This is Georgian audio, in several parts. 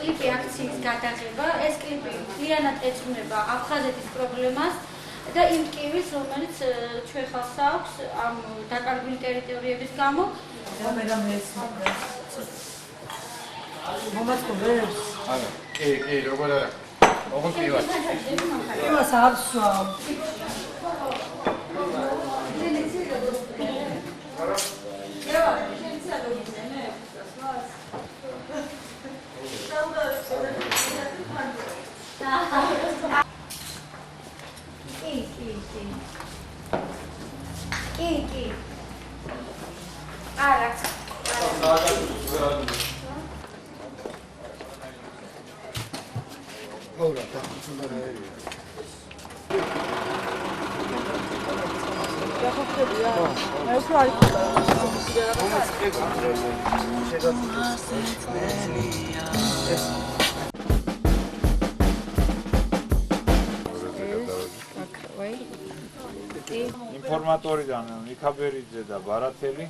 კლიპი აქციის გადაღება. ეს კლიპი მთლიანად ეძღვნება აფხაზეთის პრობლემას და იმ ტკივილს, რომელიც ჩვენ ხალხს აქვს ამ დაკარგული ტერიტორიების გამო. მომაწყობებს? არა, კი, როგორ არა. ოღონდ პრივატ. იმას აბსვავ. კი. არა. Ora, tá. ინფორმატორიდან მიქაბერიძე და ბარათელი.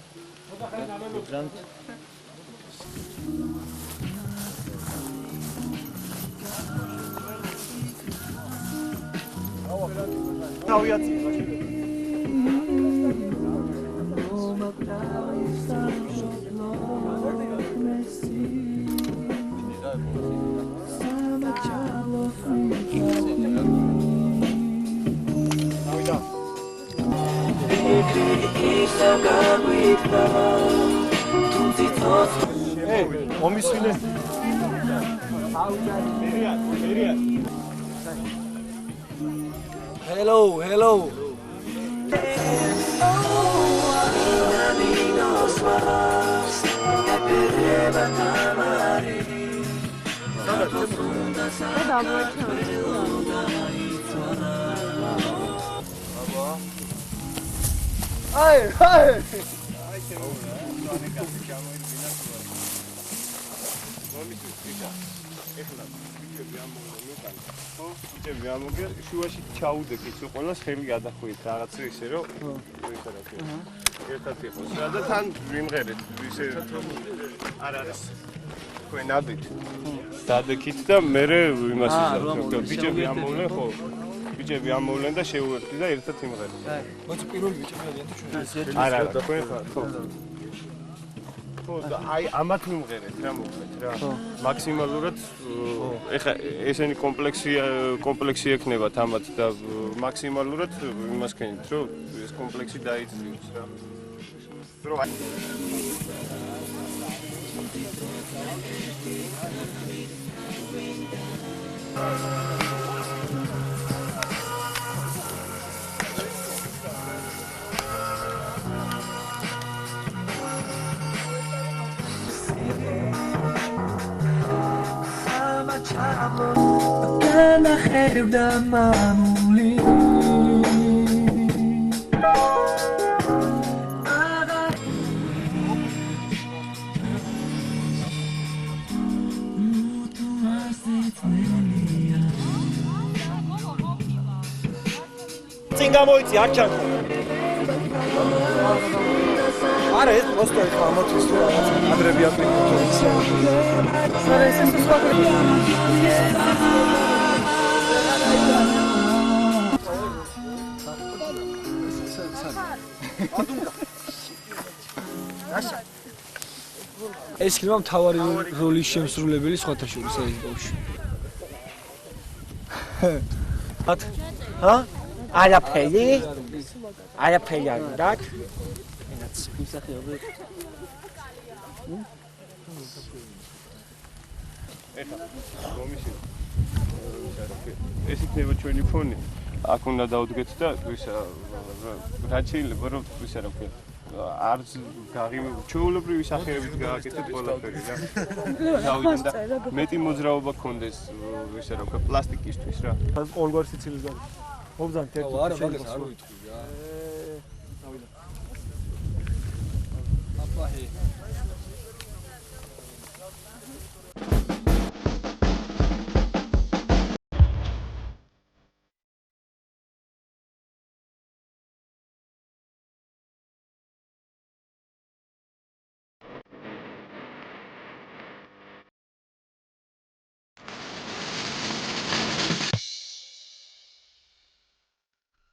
Hello. ვამოგე შუაში ჩაუდეკით ყველას ხელი გადახვით რაღაცა ისე რომ ისე რა ქვია ერთად იყოს და თან ვიმღერეთ ისე არა თქვენ ადით დადეკით და მე იმას ისე ბიჭები ამოვლენ ხო ბიჭები ამოვლენ და შეუერთდი და ერთად იმღერეთ მოწ პირველი ბიჭები არიან თუ ჩვენ არა თქვენ ხარ ხო აი ამათ მიმღერეთ რა მოკლედ რა მაქსიმალურად ეხა ესენი კომპლექსი ექნებათ ამათ და მაქსიმალურად იმას ქენით რომ ეს კომპლექსი დაიწვიოს რა أنا خير دم معمولي წინგა მოიცი არ ჩანს არა ეს просто ეხლა ამოთვის რომ რაღაც ადრები აკრიფოს არა ეს ეს იქნება მთავარი როლის შემსრულებელი სხვათა შორის ეს ბავშვი. არაფერი არ დათ ენაც იმსახიობი ეს იქნება ჩვენი ფონი აქ უნდა დავდგეთ და ვისა რა შეიძლება რომ ვისა რა ქვია არც ჩვეულებრივი სახეებით გააკეთეთ ყველაფერი რა დავიდან და მეტი მოძრაობა გქონდეს ვისა რა ქვია პლასტიკისთვის რა ყოველგვარ სიცილის გარეშე მოგზავნით ერთი არა მაგას არ ვიტყვი რა დავიდან აპაჰე